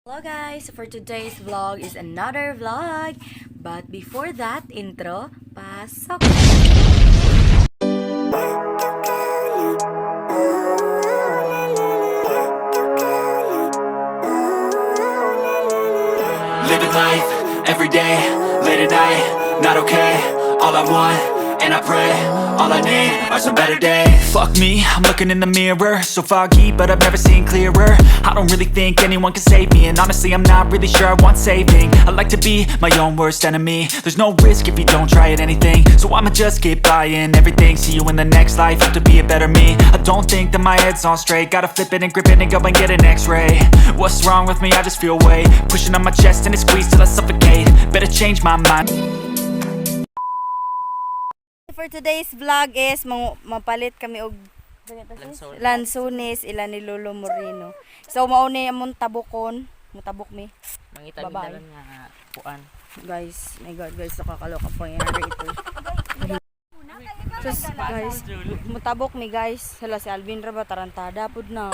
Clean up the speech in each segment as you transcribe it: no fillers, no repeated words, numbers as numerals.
Hello guys! For today's vlog is another vlog. But before that, intro, pasok! Living life, everyday, late at night, not okay. All I want, and I pray, all I need are some better days. Fuck me, I'm looking in the mirror, so foggy, but I've never seen clearer. I don't really think anyone can save me, and honestly I'm not really sure I want saving. I like to be my own worst enemy. There's no risk if you don't try at anything, so I'ma just keep buying everything. See you in the next life, have to be a better me. I don't think that my head's on straight, gotta flip it and grip it and go and get an x-ray. What's wrong with me? I just feel weight pushing on my chest and it squeezes till I suffocate. Better change my mind. For today's vlog is mapalit kami og lansones ila ni Lolo Moreno. So mauni among tabukon, mutabok mi. Mangita mi dalan nga kuan. Guys, my god guys, nakakaloka po yan ito. Sus guys, mutabok mi guys. Hala si Alvin ra ba tarantada pud na.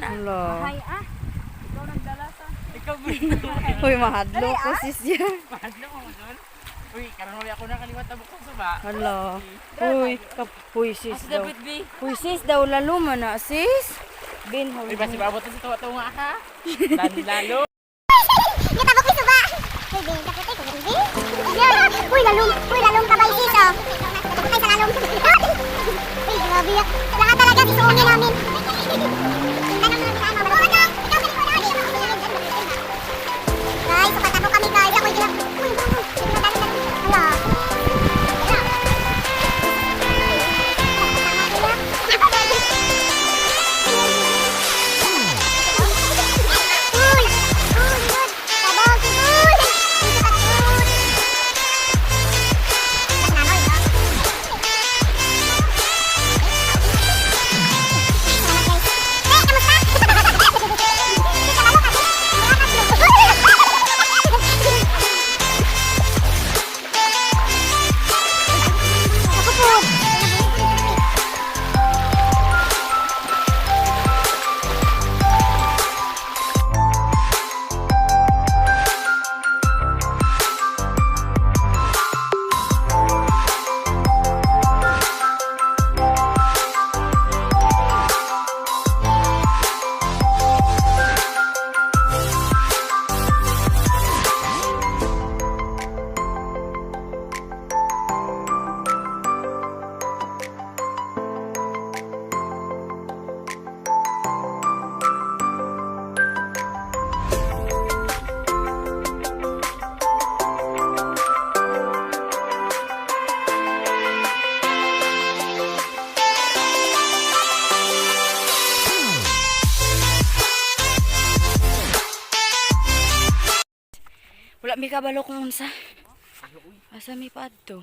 Hello. Uy, mahadlo ko sis yan. Mahadlo mo dun. Uy, karon wala ako nakaliwat tabok ko suba. Hala. Uy, sis daw. Uy, sis daw lalo man na sis. Bin, Uy, basi babot na sa tuwa-tuwa ka. Lalo. Natabok ni suba. Hey, bin, kapatay ko bin. Uy, lalong kabay sis oh. Ay, sa lalong. Uy, grabe ya. Lahat talaga sisuungin namin. Guys, papatabok kami guys. Ako yung hala. Wala mi kabalo kung unsa. Asa mi padto?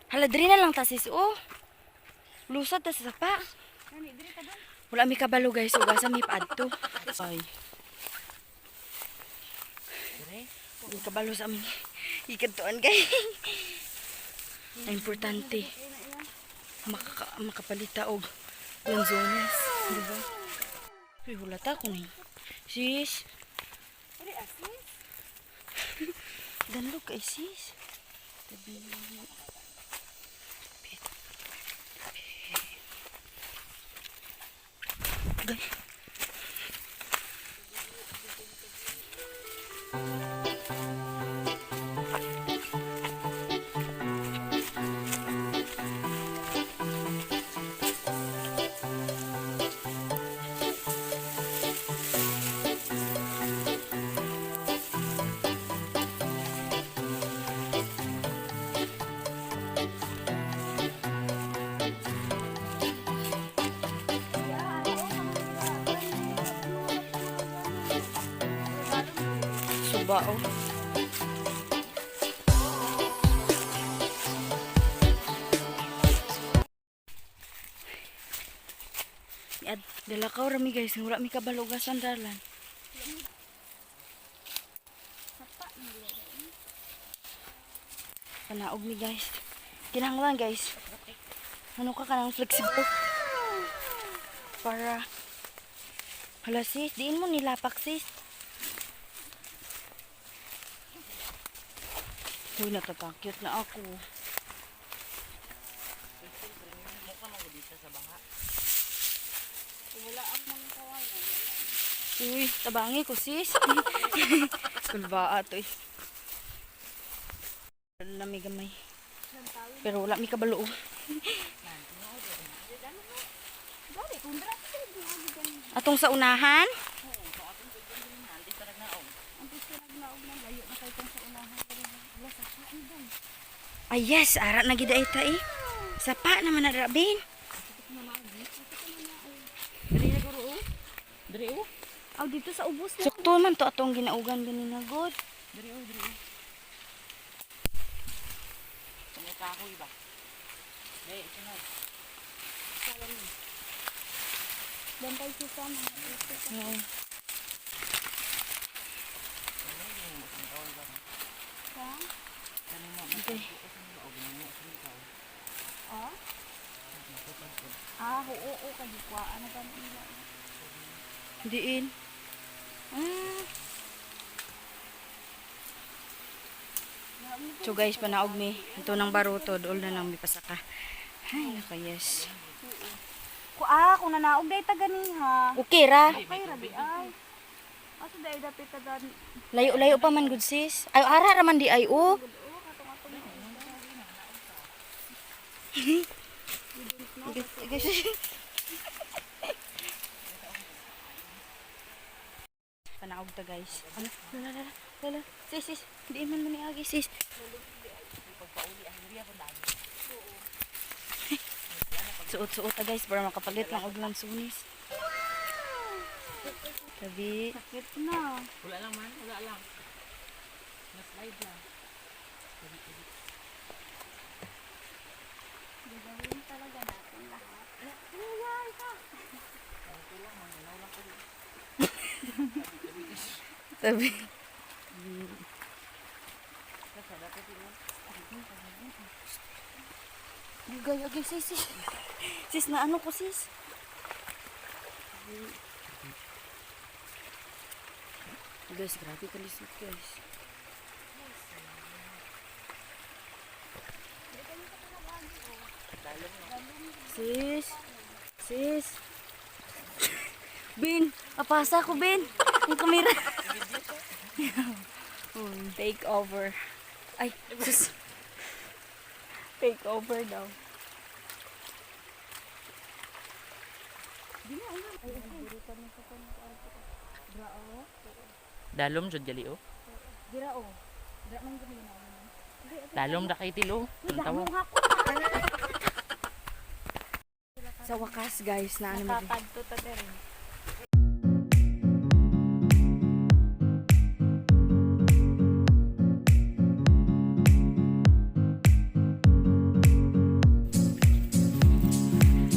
Hala diri na lang ta sis oh. Lusad ta sa sapa. Wala mi kabalo guys, ug asa mi padto. Ay. Di kabalo sa amin. Ikadtuan kay. Ang importante. Makapalita og lanzones, di ba? Uy, wala ta ko ni. Sis. Danlog kay sis. Tabi. Gay. Suba oh. Dalakaw rami guys, wala mi kabalo ga sandalan. Panaog mi guys. Kinahanglan guys. Ano ka kanang flexible? Para... Hala sis, diin mo nilapak sis. Uy, natatakot na ako. Uy, tabangi ko sis. Kulbaa to eh. Lami gamay. Pero wala mi kabalo. Atong sa unahan? Ay yes, ara na gid ay ta eh. Sapa naman na rabin. Diri o. Aw dito sa ubos na. Sukto man to atong ginaugan ganina god. Diri o. Ano kahoy ba? Dai, sunod. Bantay si Sam. Oo. Okay. Oo, kadikwaan na ba nila? Diin. So guys, panaog mi. Ito ng baruto, dool na lang mi pasaka. Ay, naka yes. Kung nanaog day ta ganiha. Okay ra. Kay rabi ay. Aso day dapit ta dan. Layo-layo pa man good sis. Ay, ara raman di ay oh. Panaog ta guys. Ano? Lala. Sis. Di man mo ni agi sis. Suot-suot ta guys para makapalit lang og lansunis. Tabi. Sakit na. Wala lang man, wala lang. Na-slide lang. Gagawin talaga natin lahat. Tabi. Gagay, sis. Sis, na ano ko sis? Guys, grabe kalisod guys. Sis. Bin, apasa ko Bin. Yung kamera. Take over. Ay, sis. Take over daw. Dalom jud gali o. Dalom da kay tilo. Ang tawo. Sa wakas guys, na ano mo. Nakakadto ta dere.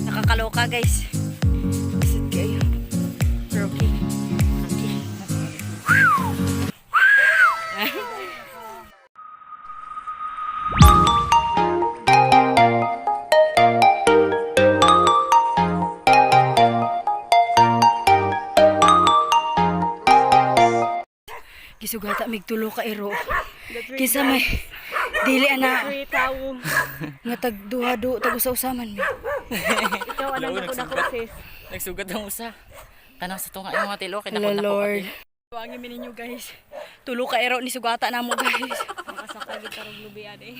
Nakakaloka guys. Visit kayo. Pero okay. Gisugata mig tulo ka ero. Kinsa may dili ana nga tag duha-do tag usa-usaman mi. Ikaw ano na ko sis. Nagsugat ang usa. Kanang sa tunga yung mga tilo kay Hala nakon Lord. Tuwangin mi ninyo guys. Tulo ka ero ni sugata namo guys. Makasaka gid karong lubian eh.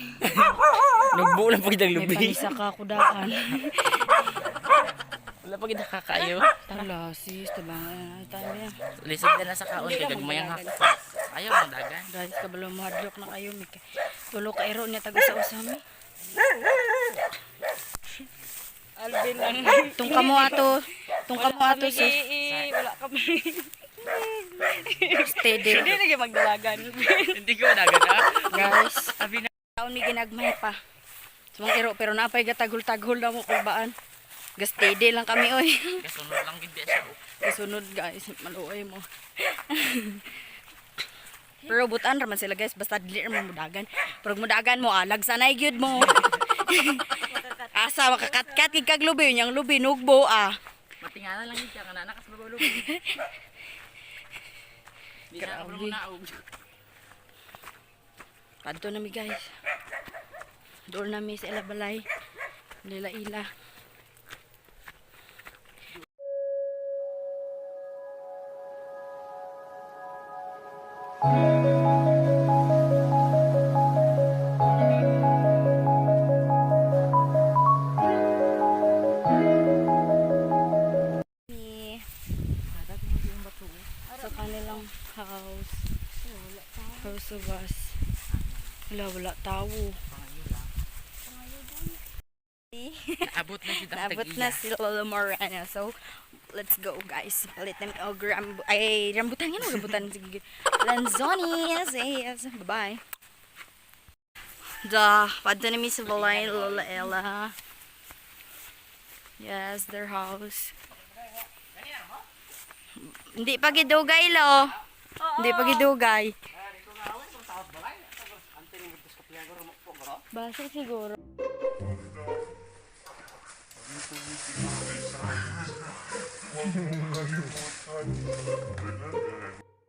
Nagbuo lang pag May lubi. panisa ka kudaan. Wala pag nakakayo. Tala sis, tabangan tayo yan. Lisod na sa kaon kay gagmayang hak. Ayaw ang dagan. Guys, kabalo mo hadlok na kayo mi. Tulo ka ero niya tag usa-usami. Alvin lang. Tung kamo ato sis. Wala kami. Steady. Hindi lagi magdalagan. Hindi ko dagan ah. Guys, abi na taon mi ginagmay pa. Sumang ero pero napay gatagol-tagol na mo kulbaan. Gastede lang kami oy. Kasunod lang gid siya. Kasunod guys, maluoy mo. Pero butan raman sila guys, basta dili ra mo mudagan. Pero mudagan mo alag sanay gyud mo. Asa makakatkat kag lubi yung lubi nugbo ah. Matingala lang yun siya, kanana kas babalog. Di na ako Grabe. naog. Padto na mi guys. Doon na mi sa ilabalay. Lila-ila. Ni sa kanilang house. House of us. Wala tao. Abot na siya Naabot na si Lola Morena. So, let's go guys. Palit namin og rambutan yan. Rambutan. Sige. Lanzones. Yes. Bye-bye. Padto namin sa balay Lola Ella. Yes, their house. Hindi pa gidugay lo. Hindi pa gidugay. Basta siguro.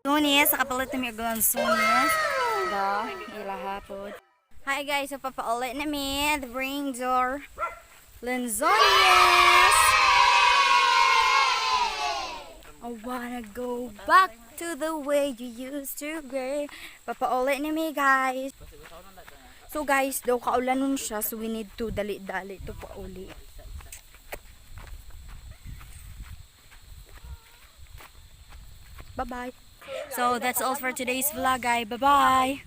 Lunes, kapalit namin ang lansones. Ilahapot. Hi guys, so papaulit namin the ring door. Lanzones! I wanna go back to the way you used to be. Papaulit namin guys. So guys, daw kaulan nun siya, so we need to dali-dali to pauli. Bye-bye. So that's all for today's vlog, guys. Bye-bye.